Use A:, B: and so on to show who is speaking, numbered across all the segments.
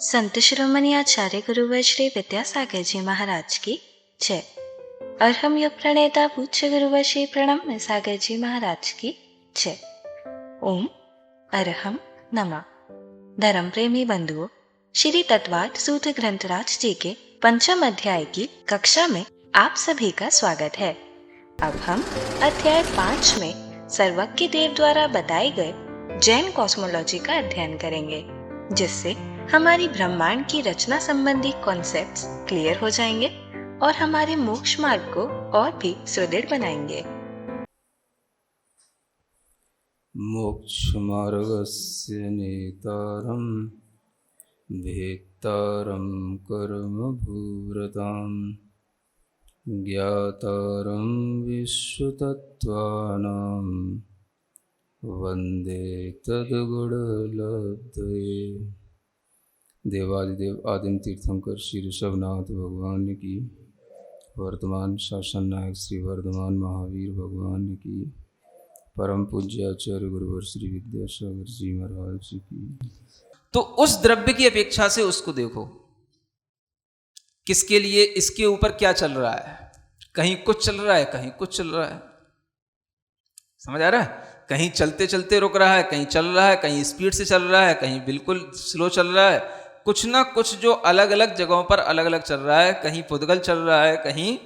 A: संत शिरोमणि आचार्य गुरुवर श्री विद्यासागर जी महाराज की जय। अरहम युग प्रणेता पूज्य गुरुवर श्री प्रणम सागर जी महाराज की जय। ओम अरहम नमः। धर्म प्रेमी बंधुओं, श्री तत्वार्थ सूत्र ग्रंथराज जी के पंचम अध्याय की कक्षा में आप सभी का स्वागत है। अब हम अध्याय 5 में सर्वज्ञ देव द्वारा बताए गए जैन कॉस्मोलॉजी का अध्ययन करेंगे, जिससे हमारी ब्रह्मांड की रचना संबंधी कॉन्सेप्ट्स क्लियर हो जाएंगे और हमारे मोक्ष मार्ग को और भी सुदृढ़ बनाएंगे।
B: मोक्ष मार्गस्य नेतारं भेत्तारं कर्मभूरतां ज्ञातारं विश्वतत्त्वानां वन्दे तद्गुणलब्धये। देवादिदेव आदिम तीर्थंकर श्री ऋषभनाथ भगवान की, वर्तमान शासन नायक श्री वर्धमान महावीर भगवान की, परम पूज्य आचार्य गुरुवर श्री विद्यासागर जी महाराज की।
C: तो उस द्रव्य की अपेक्षा से उसको देखो, किसके लिए, इसके ऊपर क्या चल रहा है। कहीं कुछ चल रहा है, कहीं कुछ चल रहा है। समझ आ रहा है? कहीं चलते चलते रुक रहा है, कहीं चल रहा है, कहीं स्पीड से चल रहा है, कहीं बिल्कुल स्लो चल रहा है। कुछ ना कुछ जो अलग अलग जगहों पर अलग अलग चल रहा है। कहीं पुद्गल चल रहा है, कहीं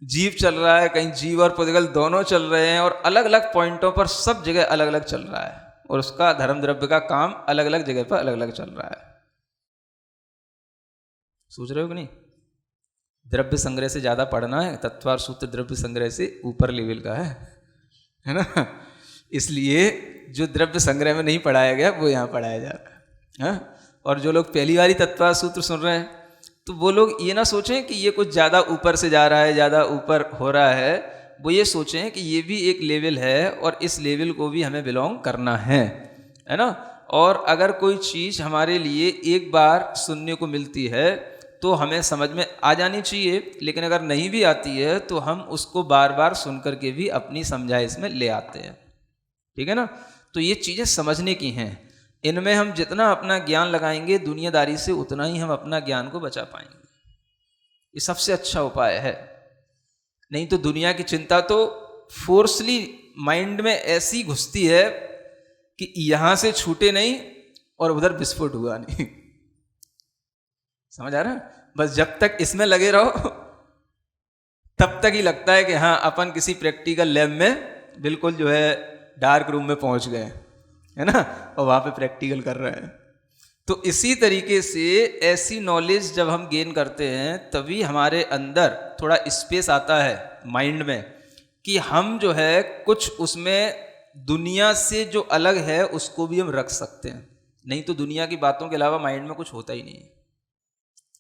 C: जीव चल रहा है, कहीं जीव और पुद्गल दोनों चल रहे हैं, और अलग अलग पॉइंटों पर सब जगह अलग अलग चल रहा है, और उसका धर्म द्रव्य का काम अलग अलग जगह पर अलग अलग चल रहा है। सोच रहे हो कि नहीं? द्रव्य संग्रह से ज्यादा पढ़ना है, तत्वार सूत्र द्रव्य संग्रह से ऊपर लेवल का है ना। इसलिए जो द्रव्य संग्रह में नहीं पढ़ाया गया वो यहाँ पढ़ाया जा रहा है। और जो लोग पहली बारी तत्वार सूत्र सुन रहे हैं, तो वो लोग ये ना सोचें कि ये कुछ ज़्यादा ऊपर से जा रहा है, ज़्यादा ऊपर हो रहा है। वो ये सोचें कि ये भी एक लेवल है, और इस लेवल को भी हमें बिलोंग करना है ना। और अगर कोई चीज़ हमारे लिए एक बार सुनने को मिलती है तो हमें समझ में आ जानी चाहिए, लेकिन अगर नहीं भी आती है तो हम उसको बार बार सुन करके भी अपनी समझाइश में ले आते हैं। ठीक है ना। तो ये चीज़ें समझने की हैं। इनमें हम जितना अपना ज्ञान लगाएंगे दुनियादारी से, उतना ही हम अपना ज्ञान को बचा पाएंगे। ये सबसे अच्छा उपाय है। नहीं तो दुनिया की चिंता तो फोर्सली माइंड में ऐसी घुसती है कि यहाँ से छूटे नहीं और उधर विस्फोट हुआ नहीं। समझ आ रहा है? बस जब तक इसमें लगे रहो तब तक ही लगता है कि हाँ, अपन किसी प्रैक्टिकल लैब में बिल्कुल जो है डार्क रूम में पहुंच गए, है ना, और वहाँ पे प्रैक्टिकल कर रहे हैं। तो इसी तरीके से ऐसी नॉलेज जब हम गेन करते हैं तभी हमारे अंदर थोड़ा स्पेस आता है माइंड में, कि हम जो है कुछ उसमें दुनिया से जो अलग है उसको भी हम रख सकते हैं। नहीं तो दुनिया की बातों के अलावा माइंड में कुछ होता ही नहीं है।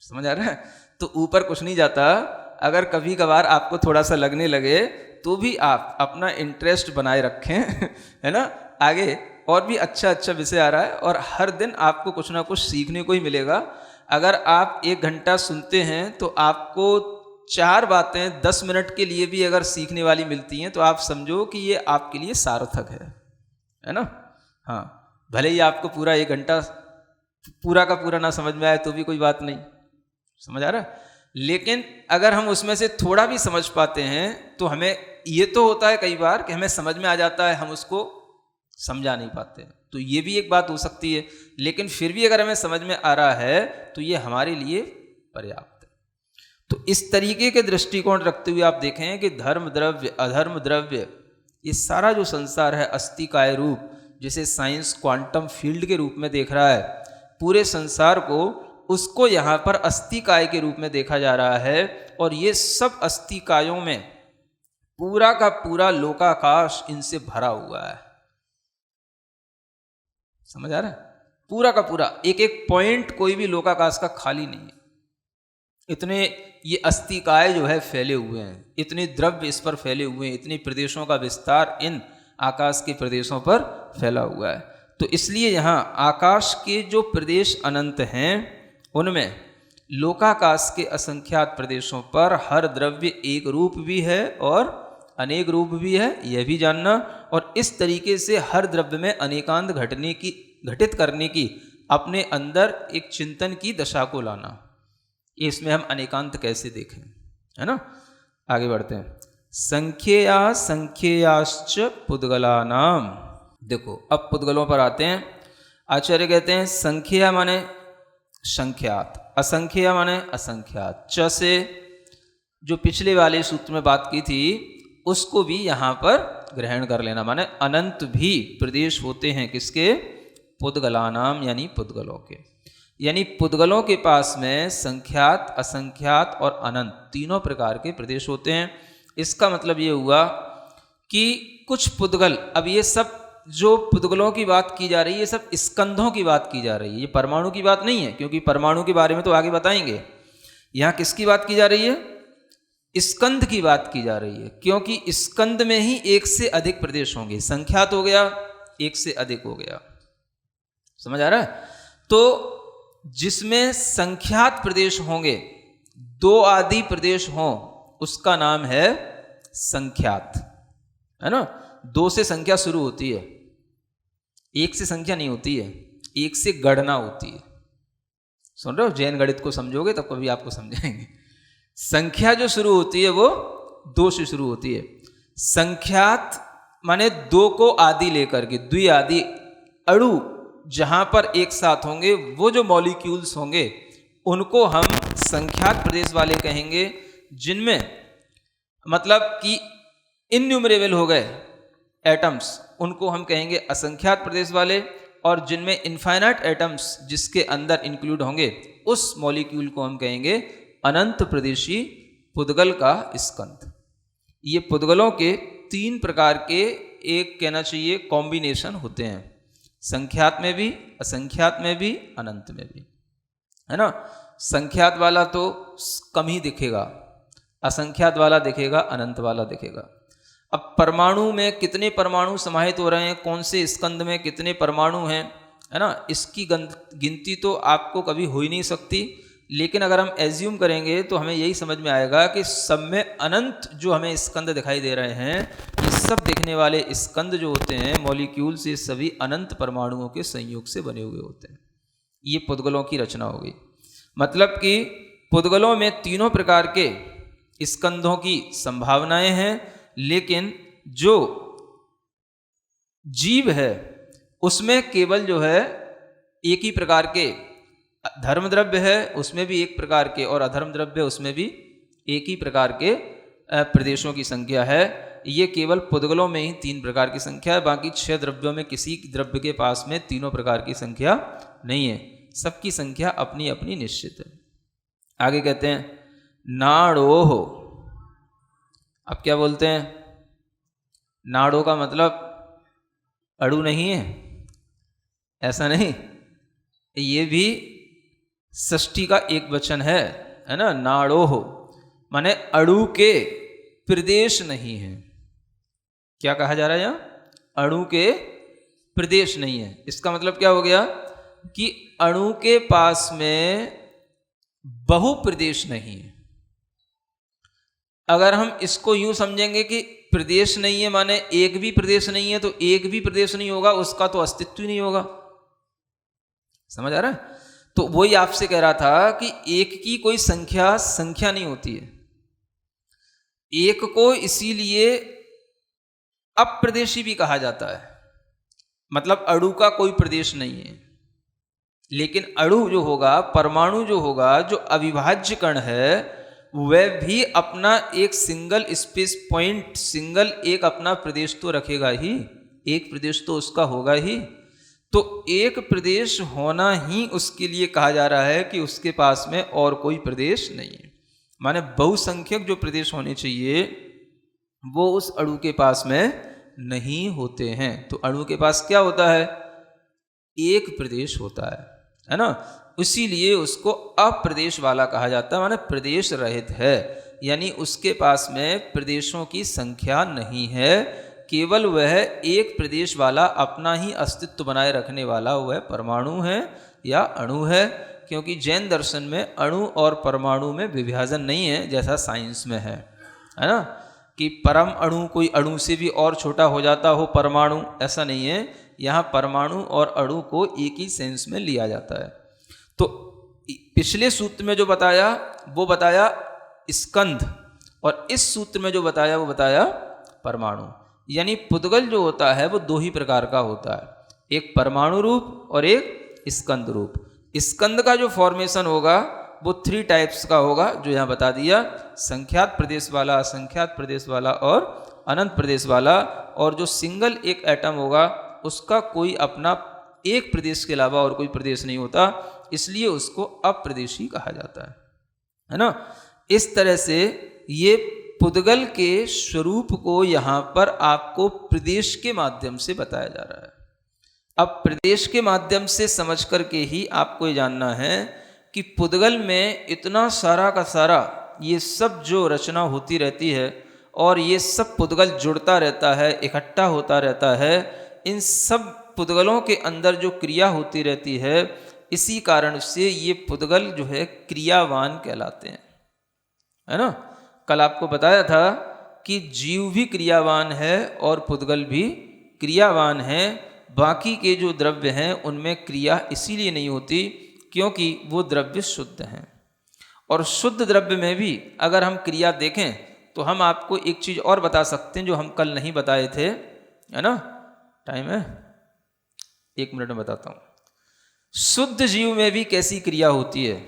C: समझ आ रहा है? तो ऊपर कुछ नहीं जाता। अगर कभी कभार आपको थोड़ा सा लगने लगे तो भी आप अपना इंटरेस्ट बनाए रखें, है ना। आगे और भी अच्छा अच्छा विषय आ रहा है, और हर दिन आपको कुछ ना कुछ सीखने को ही मिलेगा। अगर आप 1 घंटा सुनते हैं तो आपको 4 बातें 10 मिनट के लिए भी अगर सीखने वाली मिलती हैं तो आप समझो कि ये आपके लिए सार्थक है ना। हाँ, भले ही आपको पूरा 1 घंटा पूरा का पूरा ना समझ में आए तो भी कोई बात नहीं। समझ आ रहा है? लेकिन अगर हम उसमें से थोड़ा भी समझ पाते हैं तो हमें ये तो होता है कई बार कि हमें समझ में आ जाता है, हम उसको समझा नहीं पाते। तो ये भी एक बात हो सकती है, लेकिन फिर भी अगर हमें समझ में आ रहा है तो ये हमारे लिए पर्याप्त है। तो इस तरीके के दृष्टिकोण रखते हुए आप देखें कि धर्म द्रव्य, अधर्म द्रव्य, ये सारा जो संसार है अस्तिकाय रूप, जिसे साइंस क्वांटम फील्ड के रूप में देख रहा है, पूरे संसार को उसको यहाँ पर अस्तिकाय के रूप में देखा जा रहा है। और ये सब अस्तिकायों में पूरा का पूरा लोकाकाश इनसे भरा हुआ है। समझ आ रहा है? पूरा का पूरा एक एक पॉइंट कोई भी लोकाकाश का खाली नहीं है। इतने ये अस्तिकाय जो है फैले हुए हैं, इतने द्रव्य इस पर फैले हुए हैं, इतने प्रदेशों का विस्तार इन आकाश के प्रदेशों पर फैला हुआ है। तो इसलिए यहाँ आकाश के जो प्रदेश अनंत हैं उनमें लोकाकाश के असंख्यात प्रदेशों पर हर द्रव्य एक रूप भी है और अनेक रूप भी है, यह भी जानना। और इस तरीके से हर द्रव्य में अनेकांत घटित करने की अपने अंदर एक चिंतन की दशा को लाना। इसमें हम अनेकांत कैसे देखें, है ना। आगे बढ़ते हैं। संख्यया संख्ययाश्च पुद्गलानाम। देखो अब पुद्गलों पर आते हैं। आचार्य कहते हैं संख्या माने संख्यात, असंख्या माने असंख्यात। च से जो पिछले वाले सूत्र में बात की थी उसको भी यहाँ पर ग्रहण कर लेना, माने अनंत भी प्रदेश होते हैं किसके, पुद्गलानाम यानी पुद्गलों के। यानी पुद्गलों के पास में संख्यात, असंख्यात और अनंत तीनों प्रकार के प्रदेश होते हैं। इसका मतलब ये हुआ कि कुछ पुद्गल, अब ये सब जो पुद्गलों की बात की जा रही है सब स्कंधों की बात की जा रही है, ये परमाणु की बात नहीं है, क्योंकि परमाणु के बारे में तो आगे बताएंगे। यहाँ किसकी बात की जा रही है, स्कंध की बात की जा रही है, क्योंकि स्कंद में ही एक से अधिक प्रदेश होंगे। संख्यात हो गया, एक से अधिक हो गया, समझ आ रहा है। तो जिसमें संख्यात प्रदेश होंगे, दो आदि प्रदेश हों, उसका नाम है संख्यात, है ना। दो से संख्या शुरू होती है, एक से संख्या नहीं होती है, एक से गणना होती है। सुन रहे हो, जैन गणित को समझोगे तब कभी आपको समझाएंगे। संख्या जो शुरू होती है वो दो से शुरू होती है। संख्यात माने दो को आदि लेकर के, द्विआदि अणु जहां पर एक साथ होंगे, वो जो मॉलिक्यूल्स होंगे उनको हम संख्यात प्रदेश वाले कहेंगे। जिनमें मतलब कि इन्यूमरेबल हो गए एटम्स, उनको हम कहेंगे असंख्यात प्रदेश वाले। और जिनमें इनफाइनाइट एटम्स जिसके अंदर इंक्लूड होंगे, उस मॉलिक्यूल को हम कहेंगे अनंत प्रदेशी पुद्गल का स्कंध। ये पुद्गलों के तीन प्रकार के, एक कहना चाहिए कॉम्बिनेशन होते हैं, संख्यात में भी, असंख्यात में भी, अनंत में भी, है ना। संख्यात वाला तो कम ही दिखेगा, असंख्यात वाला दिखेगा, अनंत वाला दिखेगा। अब परमाणु में कितने परमाणु समाहित हो रहे हैं, कौन से स्कंद में कितने परमाणु हैं, है ना, इसकी गिनती तो आपको कभी हो ही नहीं सकती। लेकिन अगर हम एज्यूम करेंगे तो हमें यही समझ में आएगा कि सब में अनंत जो हमें स्कंद दिखाई दे रहे हैं, ये सब दिखने वाले स्कंद जो होते हैं मॉलिक्यूल से, सभी अनंत परमाणुओं के संयोग से बने हुए होते हैं। ये पुद्गलों की रचना हो गई। मतलब कि पुद्गलों में तीनों प्रकार के स्कंधों की संभावनाएं हैं, लेकिन जो जीव है उसमें केवल जो है एक ही प्रकार के धर्म द्रव्य है, उसमें भी एक प्रकार के, और अधर्म द्रव्य उसमें भी एक ही प्रकार के प्रदेशों की संख्या है। ये केवल पुद्गलों में ही तीन प्रकार की संख्या है, बाकी 6 द्रव्यों में किसी द्रव्य के पास में तीनों प्रकार की संख्या नहीं है, सबकी संख्या अपनी अपनी निश्चित है। आगे कहते हैं नाड़ोह। अब क्या बोलते हैं, नाड़ो का मतलब अणु नहीं है, ऐसा नहीं, ये भी षष्ठी का एक वचन है ना। नाड़ोह माने अणु के प्रदेश नहीं है। क्या कहा जा रहा है यहाँ, अणु के प्रदेश नहीं है। इसका मतलब क्या हो गया कि अणु के पास में बहु प्रदेश नहीं है। अगर हम इसको यूं समझेंगे कि प्रदेश नहीं है माने एक भी प्रदेश नहीं है, तो एक भी प्रदेश नहीं होगा, उसका तो अस्तित्व ही नहीं होगा। समझ आ रहा है। तो वही आपसे कह रहा था कि एक की कोई संख्या नहीं होती है। एक को इसीलिए अप्रदेशी भी कहा जाता है, मतलब अणु का कोई प्रदेश नहीं है। लेकिन अणु जो होगा, परमाणु जो होगा, जो अविभाज्य कण है, वह भी अपना एक सिंगल स्पेस पॉइंट, सिंगल एक अपना प्रदेश तो रखेगा ही, एक प्रदेश तो उसका होगा ही। तो एक प्रदेश होना ही उसके लिए कहा जा रहा है कि उसके पास में और कोई प्रदेश नहीं है। माने बहुसंख्यक जो प्रदेश होने चाहिए वो उस अणु के पास में नहीं होते हैं। तो अणु के पास क्या होता है, एक प्रदेश होता है ना। इसीलिए उसको अप्रदेश वाला कहा जाता है, माने प्रदेश रहित है, यानी उसके पास में प्रदेशों की संख्या नहीं है। केवल वह एक प्रदेश वाला, अपना ही अस्तित्व बनाए रखने वाला वह परमाणु है या अणु है। क्योंकि जैन दर्शन में अणु और परमाणु में विभाजन नहीं है जैसा साइंस में है ना, कि परम अणु कोई अणु से भी और छोटा हो जाता हो परमाणु, ऐसा नहीं है। यहाँ परमाणु और अणु को एक ही सेंस में लिया जाता है। तो पिछले सूत्र में जो बताया वो बताया स्कंध, और इस सूत्र में जो बताया वो बताया परमाणु। यानी पुद्गल जो होता है वो दो ही प्रकार का होता है, एक परमाणु रूप और एक स्कंद रूप। स्कंद का जो फॉर्मेशन होगा वो 3 टाइप्स का होगा, जो यहाँ बता दिया, संख्यात प्रदेश वाला, असंख्यात प्रदेश वाला और अनंत प्रदेश वाला। और जो सिंगल एक एटम होगा उसका कोई अपना एक प्रदेश के अलावा और कोई प्रदेश नहीं होता, इसलिए उसको अप्रदेशी कहा जाता है ना। इस तरह से ये पुद्गल के स्वरूप को यहाँ पर आपको प्रदेश के माध्यम से बताया जा रहा है। अब प्रदेश के माध्यम से समझ करके ही आपको ये जानना है कि पुद्गल में इतना सारा का सारा ये सब जो रचना होती रहती है और ये सब पुद्गल जुड़ता रहता है, इकट्ठा होता रहता है, इन सब पुद्गलों के अंदर जो क्रिया होती रहती है, इसी कारण से ये पुद्गल जो है क्रियावान कहलाते हैं, है ना। कल आपको बताया था कि जीव भी क्रियावान है और पुद्गल भी क्रियावान है। बाकी के जो द्रव्य हैं उनमें क्रिया इसीलिए नहीं होती क्योंकि वो द्रव्य शुद्ध हैं। और शुद्ध द्रव्य में भी अगर हम क्रिया देखें तो हम आपको एक चीज़ और बता सकते हैं जो हम कल नहीं बताए थे, है ना। टाइम है, 1 मिनट में बताता हूँ। शुद्ध जीव में भी कैसी क्रिया होती है,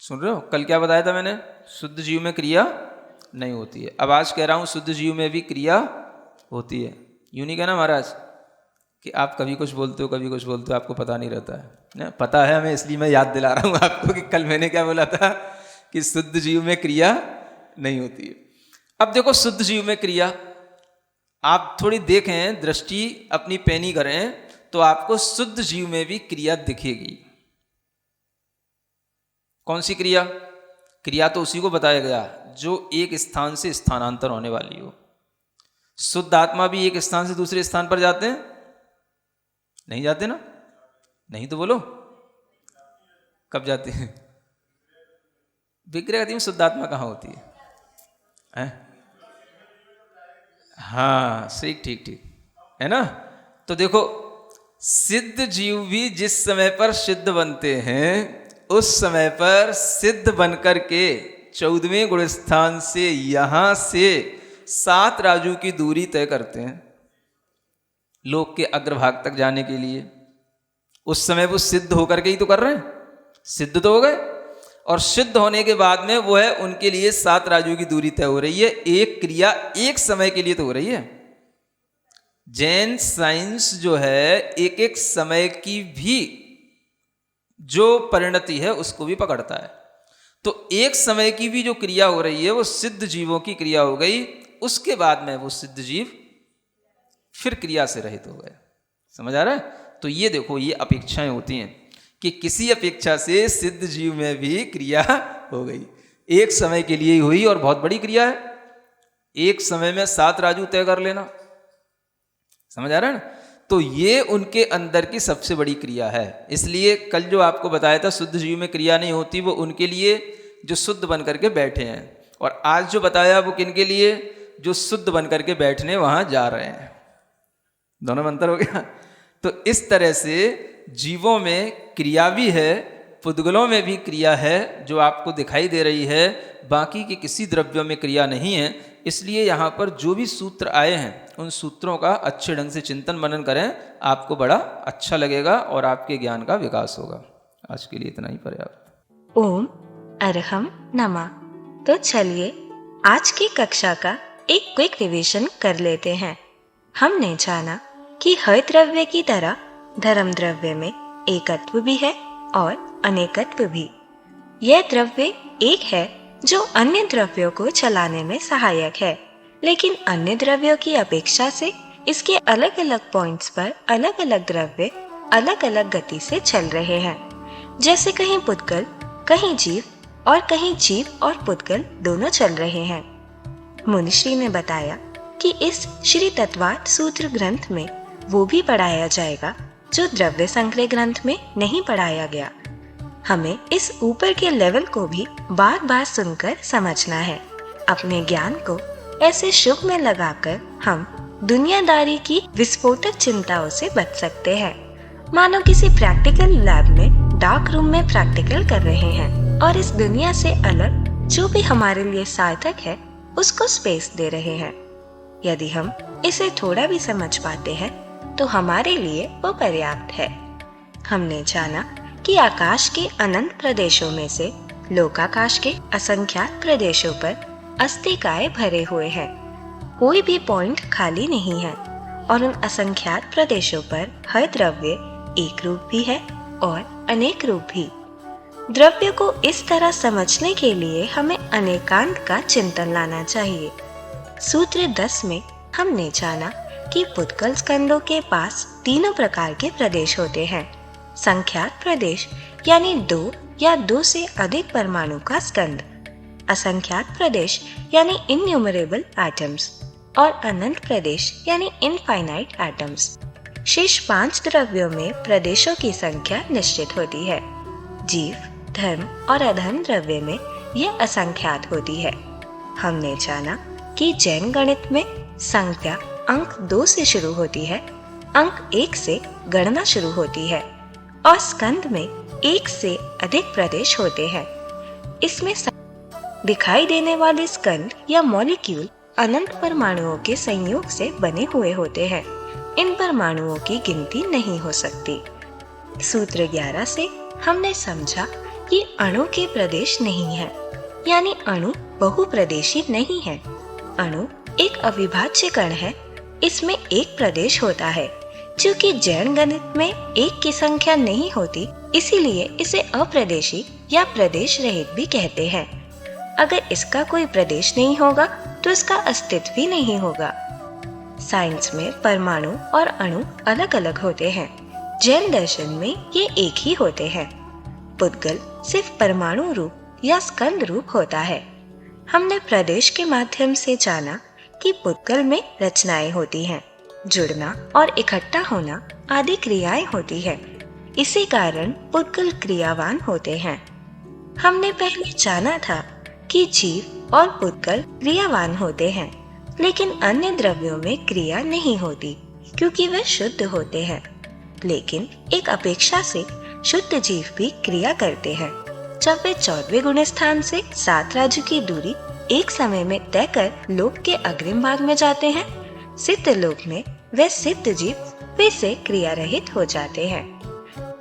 C: सुन रहे हो। कल क्या बताया था मैंने, शुद्ध जीव में क्रिया नहीं होती है। अब आज कह रहा हूँ शुद्ध जीव में भी क्रिया होती है। यूँ नहीं कहना महाराज कि आप कभी कुछ बोलते हो कभी कुछ बोलते हो, आपको पता नहीं रहता है ना। पता है हमें, इसलिए मैं याद दिला रहा हूँ आपको कि कल मैंने क्या बोला था कि शुद्ध जीव में क्रिया नहीं होती है। अब देखो शुद्ध जीव में क्रिया, आप थोड़ी देखें, दृष्टि अपनी पैनी करें तो आपको शुद्ध जीव में भी क्रिया दिखेगी। कौन सी क्रिया? क्रिया तो उसी को बताया गया जो एक स्थान से स्थानांतर होने वाली हो। शुद्ध आत्मा भी एक स्थान से दूसरे स्थान पर जाते हैं, नहीं जाते ना? नहीं तो बोलो, कब जाते हैं? विग्रह में शुद्ध आत्मा कहाँ होती है? हाँ सही, ठीक ठीक है ना। तो देखो सिद्ध जीव भी जिस समय पर सिद्ध बनते हैं उस समय पर सिद्ध बनकर के 14वें गुण स्थान से यहां से 7 राजू की दूरी तय करते हैं लोक के अग्रभाग तक जाने के लिए। उस समय वो सिद्ध होकर के ही तो कर रहे हैं, सिद्ध तो हो गए, और सिद्ध होने के बाद में वो है उनके लिए 7 राजू की दूरी तय हो रही है। एक क्रिया एक समय के लिए तो हो रही है। जैन साइंस जो है एक एक समय की भी जो परिणति है उसको भी पकड़ता है। तो एक समय की भी जो क्रिया हो रही है वो सिद्ध जीवों की क्रिया हो गई। उसके बाद में वो सिद्ध जीव फिर क्रिया से रहित हो गए। समझ आ रहा है? तो ये देखो, ये अपेक्षाएं होती हैं कि किसी अपेक्षा से सिद्ध जीव में भी क्रिया हो गई। एक समय के लिए ही हुई और बहुत बड़ी क्रिया है। एक समय में 7 राजू तय कर लेना, समझ आ रहा है ना। तो ये उनके अंदर की सबसे बड़ी क्रिया है। इसलिए कल जो आपको बताया था शुद्ध जीव में क्रिया नहीं होती, वो उनके लिए जो शुद्ध बन करके बैठे हैं। और आज जो बताया वो किन के लिए? जो शुद्ध बन करके बैठने वहां जा रहे हैं। दोनों में अंतर हो गया। तो इस तरह से जीवों में क्रिया भी है, पुद्गलों में भी क्रिया है जो आपको दिखाई दे रही है, बाकी के किसी द्रव्यों में क्रिया नहीं है। इसलिए यहाँ पर जो भी सूत्र आए हैं उन सूत्रों का अच्छे ढंग से चिंतन मनन करें, आपको बड़ा अच्छा लगेगा और आपके ज्ञान का विकास होगा। आज के लिए इतना ही पर्याप्त।
A: ओम अरहम नमः। तो चलिए आज की कक्षा का एक क्विक रिवीजन कर लेते हैं। हमने जाना कि हर द्रव्य की तरह धर्म द्रव्य में एकत्व भी है और अनेकत्व भी। यह द्रव्य एक है जो अन्य द्रव्यों को चलाने में सहायक है, लेकिन अन्य द्रव्यों की अपेक्षा से इसके अलग अलग पॉइंट्स पर अलग अलग द्रव्य अलग अलग गति से चल रहे हैं। जैसे कहीं पुद्गल, कहीं जीव और कहीं जीव और पुद्गल दोनों चल रहे हैं। मुनिश्री ने बताया कि इस श्री तत्वार्थ सूत्र ग्रंथ में वो भी पढ़ाया जाएगा जो द्रव्य संग्रह ग्रंथ में नहीं पढ़ाया गया। हमें इस ऊपर के लेवल को भी बार बार सुनकर समझना है। अपने ज्ञान को ऐसे शुभ में लगाकर हम दुनियादारी की विस्फोटक चिंताओं से बच सकते हैं। मानो किसी प्रैक्टिकल लैब में डार्क रूम में प्रैक्टिकल कर रहे हैं और इस दुनिया से अलग जो भी हमारे लिए सार्थक है उसको स्पेस दे रहे हैं। यदि हम इसे थोड़ा भी समझ पाते हैं तो हमारे लिए वो पर्याप्त है। हमने जाना कि आकाश के अनंत प्रदेशों में से लोकाकाश के असंख्यात प्रदेशों पर अस्तिकाएं भरे हुए हैं। कोई भी पॉइंट खाली नहीं है और उन असंख्यात प्रदेशों पर हर द्रव्य एक रूप भी है और अनेक रूप भी। द्रव्य को इस तरह समझने के लिए हमें अनेकांत का चिंतन लाना चाहिए। सूत्र 10 में हमने जाना कि पुद्गल स्कंदों के पास तीनों प्रकार के प्रदेश होते हैं। संख्यात प्रदेश यानी 2 या 2 से अधिक परमाणु का स्कंद, असंख्यात प्रदेश यानी इनन्यूमरेबल एटम्स और अनंत प्रदेश यानी इनफाइनाइट एटम्स। शेष 5 द्रव्यों में प्रदेशों की संख्या निश्चित होती है। जीव, धर्म और अधर्म द्रव्य में यह असंख्यात होती है। हमने जाना कि जैन गणित में संख्या अंक 2 से शुरू होती है, अंक 1 से गणना शुरू होती है और स्कंद में 1 से अधिक प्रदेश होते हैं। इसमें दिखाई देने वाले स्कंद या मॉलिक्यूल अनंत परमाणुओं के संयोग से बने हुए होते हैं। इन परमाणुओं की गिनती नहीं हो सकती। सूत्र 11 से हमने समझा कि अणु के प्रदेश नहीं है, यानी अणु बहुप्रदेशी नहीं है। अणु एक अविभाज्य कण है, इसमें एक प्रदेश होता है। चूंकि जैन गणित में एक की संख्या नहीं होती, इसीलिए इसे अप्रदेशी या प्रदेश रहित भी कहते हैं। अगर इसका कोई प्रदेश नहीं होगा तो इसका अस्तित्व भी नहीं होगा। साइंस में परमाणु और अणु अलग अलग होते हैं, जैन दर्शन में ये एक ही होते हैं। पुद्गल सिर्फ परमाणु रूप या स्कंद रूप होता है। हमने प्रदेश के माध्यम से जाना कि पुद्गल में रचनाएं होती हैं, जुड़ना और इकट्ठा होना आदि क्रियाएं होती है। इसी कारण पुद्गल क्रियावान होते हैं। हमने पहले जाना था कि जीव और पुद्गल क्रियावान होते हैं, लेकिन अन्य द्रव्यों में क्रिया नहीं होती क्योंकि वे शुद्ध होते हैं। लेकिन एक अपेक्षा से शुद्ध जीव भी क्रिया करते हैं। जब वे 14वें गुण स्थान से 7 राजू की दूरी एक समय में तय कर लोक के अग्रिम भाग में जाते हैं, सिद्ध लोक में वे सिद्ध जीव फिर से क्रिया रहित हो जाते हैं।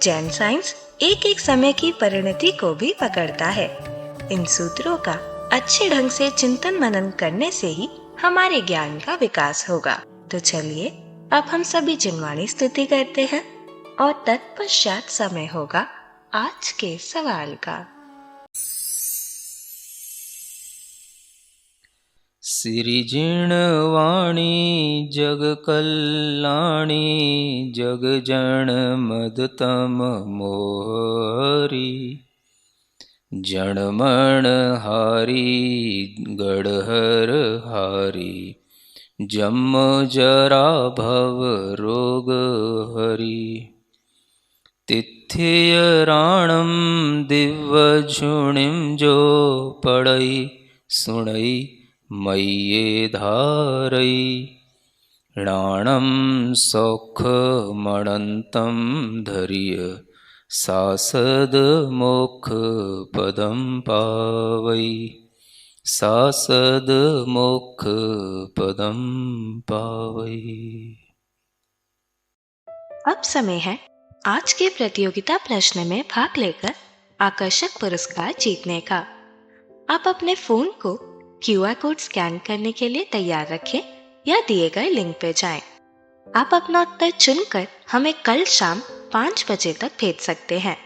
A: जैन साइंस एक एक समय की परिणति को भी पकड़ता है। इन सूत्रों का अच्छे ढंग से चिंतन मनन करने से ही हमारे ज्ञान का विकास होगा। तो चलिए अब हम सभी जिनवाणी स्तुति करते हैं और तत्पश्चात समय होगा आज के सवाल का।
C: श्री जिणवाणी जग कल्याणी जग जन मदतम मोहरी जनमण हारी गढ़हर हारी जम जरा भव रोग हरि तिथ्य राणम दिव्य झुणिम जो पढ़ई सुणई मय्ये धारई राणम सौख मणंतम धैर्य सासद मोक्ष पदम पावई सासद मोक्ष पदम पावई।
A: अब समय है आज के प्रतियोगिता प्रश्न में भाग लेकर आकर्षक पुरस्कार जीतने का। आप अपने फोन को QR कोड स्कैन करने के लिए तैयार रखें या दिए गए लिंक पे जाएं। आप अपना उत्तर चुनकर हमें कल शाम 5 बजे तक भेज सकते हैं।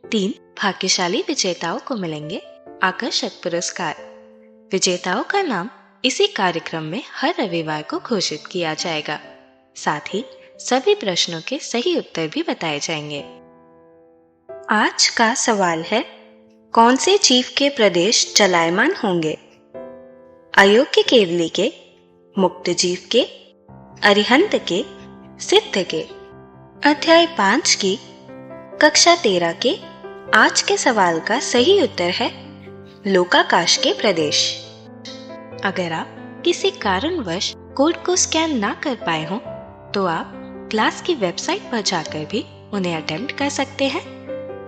A: 3 भाग्यशाली विजेताओं को मिलेंगे आकर्षक पुरस्कार। विजेताओं का नाम इसी कार्यक्रम में हर रविवार को घोषित किया जाएगा। साथ ही सभी प्रश्नों के सही उत्तर भी बताए जाएंगे। आज का सवाल है, कौन से जीव के प्रदेश चलायमान होंगे? अयोग्य केवली के, मुक्त जीव के, अरिहंत के, सिद्ध के। अध्याय 5 की कक्षा 13 के आज के सवाल का सही उत्तर है लोकाकाश के प्रदेश। अगर आप किसी कारणवश कोड को स्कैन ना कर पाए हों तो आप क्लास की वेबसाइट पर जाकर भी उन्हें अटेम्प्ट कर सकते हैं।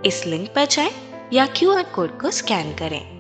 A: इस लिंक पर जाएं या QR कोड को स्कैन करें।